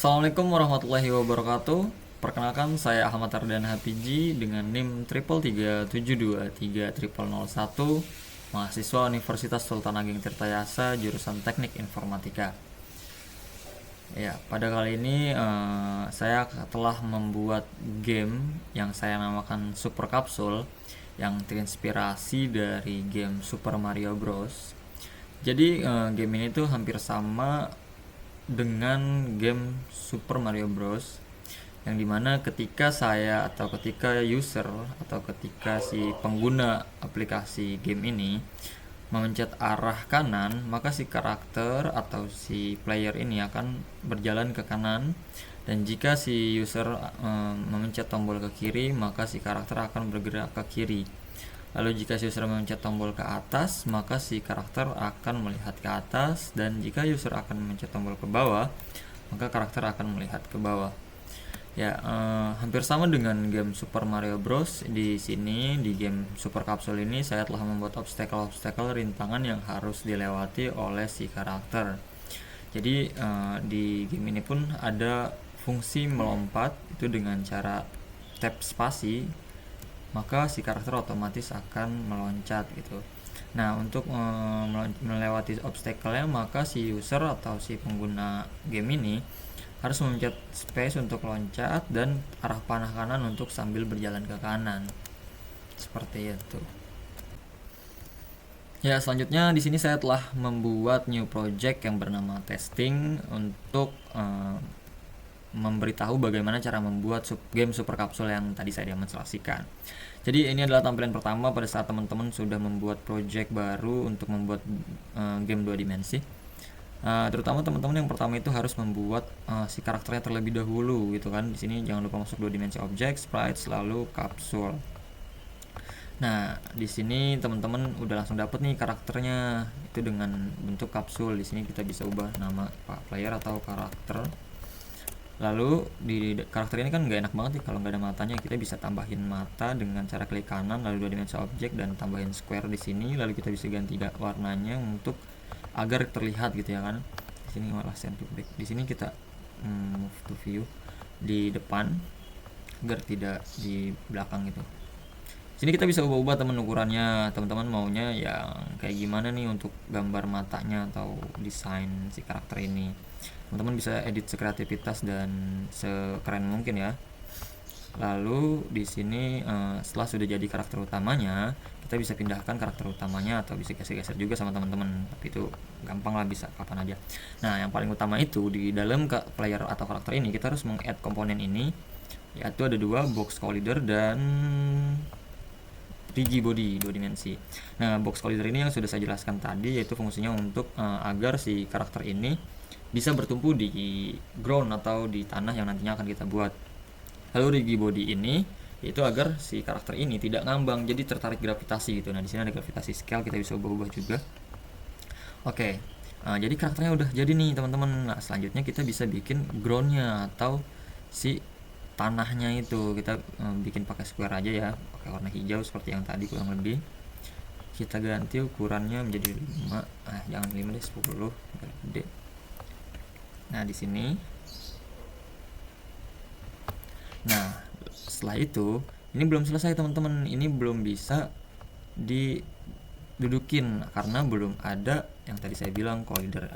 Assalamualaikum warahmatullahi wabarakatuh. Perkenalkan, saya Ahmad Ardan Hapiji dengan NIM 333723001, mahasiswa Universitas Sultan Ageng Tirtayasa, jurusan Teknik Informatika. Ya, pada kali ini saya telah membuat game yang saya namakan Super Capsule, yang terinspirasi dari game Super Mario Bros. Jadi game ini tuh hampir sama dengan game Super Mario Bros, yang dimana ketika saya atau ketika user atau ketika si pengguna aplikasi game ini memencet arah kanan, maka si karakter atau si player ini akan berjalan ke kanan, dan jika si user memencet tombol ke kiri, maka si karakter akan bergerak ke kiri. Lalu jika si user memencet tombol ke atas, maka si karakter akan melihat ke atas, dan jika user akan memencet tombol ke bawah, maka karakter akan melihat ke bawah. Ya, hampir sama dengan game Super Mario Bros. Di sini, di game Super Capsule ini, saya telah membuat obstacle rintangan yang harus dilewati oleh si karakter. Jadi di game ini pun ada fungsi melompat, itu dengan cara tap spasi, maka si karakter otomatis akan meloncat gitu. Nah, untuk melewati obstacle-nya, maka si user atau si pengguna game ini harus memencet space untuk loncat dan arah panah kanan untuk sambil berjalan ke kanan. Seperti itu. Ya, selanjutnya di sini saya telah membuat new project yang bernama testing untuk memberitahu bagaimana cara membuat game Super Capsule yang tadi saya demonstrasikan. Jadi ini adalah tampilan pertama pada saat teman-teman sudah membuat project baru untuk membuat game 2 dimensi. Terutama teman-teman yang pertama itu harus membuat si karakternya terlebih dahulu gitu kan. Di sini jangan lupa masuk 2 dimensi object, sprites, lalu kapsul. Nah, di sini teman-teman udah langsung dapet nih karakternya itu dengan bentuk kapsul. Di sini kita bisa ubah nama player atau karakter. Lalu di karakter ini kan nggak enak banget nih kalau nggak ada matanya. Kita bisa tambahin mata dengan cara klik kanan lalu 2 dimensi object dan tambahin square di sini. Lalu kita bisa ganti warnanya untuk agar terlihat gitu ya kan. Di sini malah send to back. Di sini kita move to view di depan agar tidak di belakang gitu. Sini kita bisa ubah-ubah teman ukurannya. Teman-teman maunya yang kayak gimana nih untuk gambar matanya atau desain si karakter ini. Teman-teman bisa edit sekreativitas dan sekeren mungkin ya. Lalu di sini setelah sudah jadi karakter utamanya, kita bisa pindahkan karakter utamanya atau bisa geser-geser juga sama teman-teman. Tapi itu gampang lah, bisa kapan aja. Nah, yang paling utama itu di dalam player atau karakter ini kita harus meng-add komponen ini, yaitu ada 2, box collider dan rigibody 2 dimensi. Nah, box collider ini yang sudah saya jelaskan tadi, yaitu fungsinya untuk agar si karakter ini bisa bertumpu di ground atau di tanah yang nantinya akan kita buat. Lalu rigibody ini yaitu agar si karakter ini tidak ngambang, jadi tertarik gravitasi gitu. Nah, di sini ada gravitasi scale, kita bisa ubah-ubah juga. Oke. Jadi karakternya udah jadi nih, teman-teman. Nah, selanjutnya kita bisa bikin groundnya atau si tanahnya itu. Kita bikin pakai square aja ya, pakai warna hijau seperti yang tadi kurang lebih. Kita ganti ukurannya menjadi 5. Jangan 5 deh, 10 biar gede. Nah, di sini. Nah, setelah itu, ini belum selesai teman-teman. Ini belum bisa didudukin karena belum ada yang tadi saya bilang collider.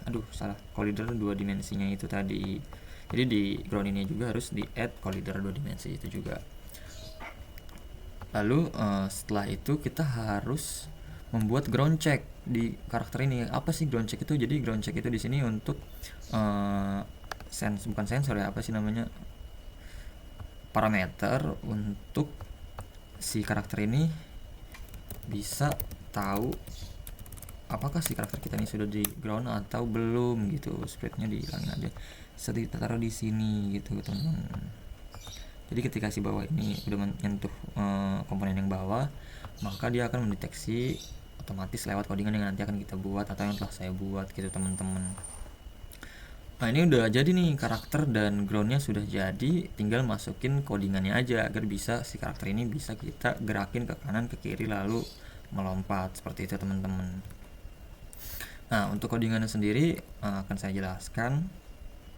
Collider 2 dimensinya itu tadi. Jadi di ground ini juga harus di add collider 2 dimensi itu juga. Lalu setelah itu kita harus membuat ground check di karakter ini. Apa sih ground check itu? Jadi ground check itu di sini untuk bukan sensor ya, apa sih namanya, parameter untuk si karakter ini bisa tahu apakah si karakter kita ini sudah di ground atau belum gitu. Spreadnya dihilangin aja, kita taruh di sini gitu teman-teman. Jadi ketika si bawah ini udah menyentuh komponen yang bawah, maka dia akan mendeteksi otomatis lewat codingan yang nanti akan kita buat atau yang telah saya buat gitu teman-teman. Nah, ini udah jadi nih karakter dan groundnya sudah jadi, tinggal masukin codingannya aja agar bisa si karakter ini bisa kita gerakin ke kanan ke kiri lalu melompat seperti itu teman-teman. Nah, untuk codingannya sendiri akan saya jelaskan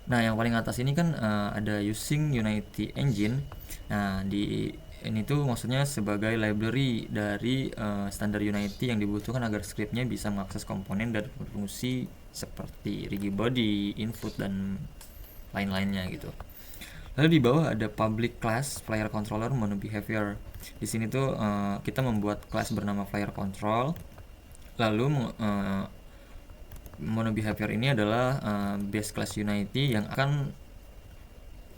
Nah, yang paling atas ini kan ada using Unity Engine. Nah, di ini tuh maksudnya sebagai library dari standar Unity yang dibutuhkan agar scriptnya bisa mengakses komponen dan fungsi seperti rigid body, input, dan lain-lainnya gitu. Lalu di bawah ada public class player controller mono behavior. Di sini tuh kita membuat class bernama player control. Lalu mono behavior ini adalah base class Unity yang akan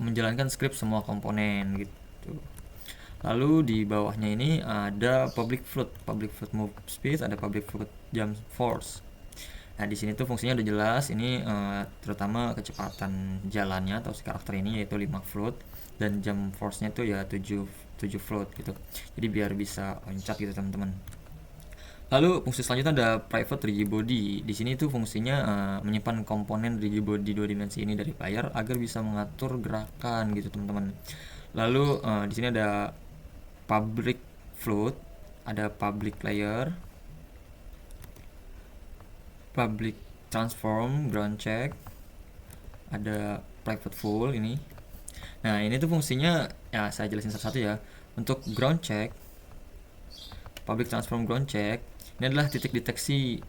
menjalankan script semua komponen gitu. Lalu di bawahnya ini ada public float move speed, ada public float jump force. Nah, di sini tuh fungsinya udah jelas. Ini terutama kecepatan jalannya atau si karakter ini yaitu 5 float, dan jump force-nya tuh ya 7 float gitu. Jadi biar bisa loncat gitu teman-teman. Lalu fungsi selanjutnya ada private rigid body. Di sini tuh fungsinya menyimpan komponen rigid body 2 dimensi ini dari player agar bisa mengatur gerakan gitu teman-teman. Lalu di sini ada public float, ada public layer, public transform, ground check, ada private full ini. Nah, ini tuh fungsinya ya saya jelasin satu-satu ya. Untuk ground check, public transform ground check, ini adalah titik deteksi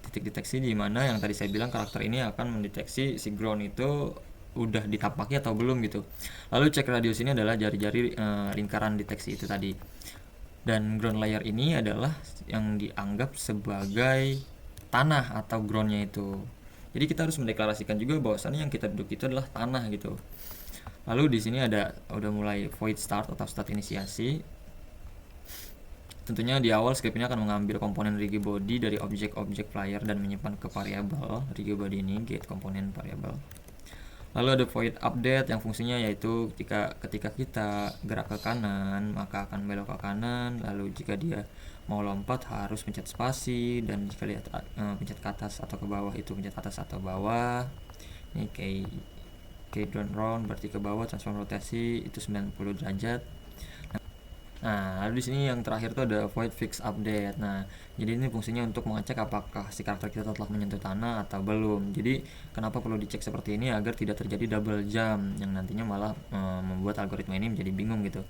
di mana yang tadi saya bilang karakter ini akan mendeteksi si ground itu udah ditapaki atau belum gitu. Lalu cek radius ini adalah jari-jari lingkaran deteksi itu tadi. Dan ground layer ini adalah yang dianggap sebagai tanah atau groundnya itu. Jadi kita harus mendeklarasikan juga bahwasannya yang kita duduk itu adalah tanah gitu. Lalu di sini ada udah mulai void start atau start inisiasi. Tentunya di awal script ini akan mengambil komponen rigid body dari objek-objek player dan menyimpan ke variabel rigid body ini, get komponen variabel. Lalu ada void update yang fungsinya yaitu ketika kita gerak ke kanan maka akan belok ke kanan, lalu jika dia mau lompat harus pencet spasi, dan jika dia pencet ke atas atau ke bawah itu pencet atas atau bawah. Ini kayak round berarti ke bawah, transform rotasi itu 90 derajat. Nah, lalu di sini yang terakhir tuh ada void fix update. Nah, jadi ini fungsinya untuk mengecek apakah si karakter kita telah menyentuh tanah atau belum. Jadi, kenapa perlu dicek seperti ini agar tidak terjadi double jump yang nantinya malah membuat algoritma ini menjadi bingung gitu.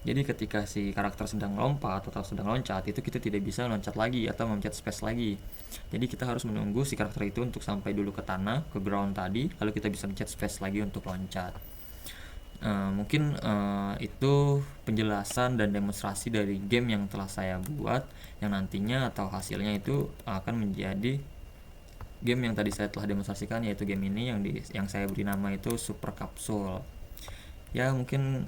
Jadi, ketika si karakter sedang lompat atau sedang loncat, itu kita tidak bisa loncat lagi atau mencet space lagi. Jadi, kita harus menunggu si karakter itu untuk sampai dulu ke tanah, ke ground tadi, lalu kita bisa mencet space lagi untuk loncat. Mungkin itu penjelasan dan demonstrasi dari game yang telah saya buat, yang nantinya atau hasilnya itu akan menjadi game yang tadi saya telah demonstrasikan, yaitu game ini yang saya beri nama itu Super Capsule. Ya mungkin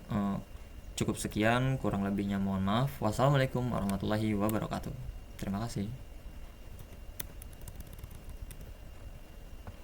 cukup sekian, kurang lebihnya mohon maaf. Wassalamualaikum warahmatullahi wabarakatuh. Terima kasih.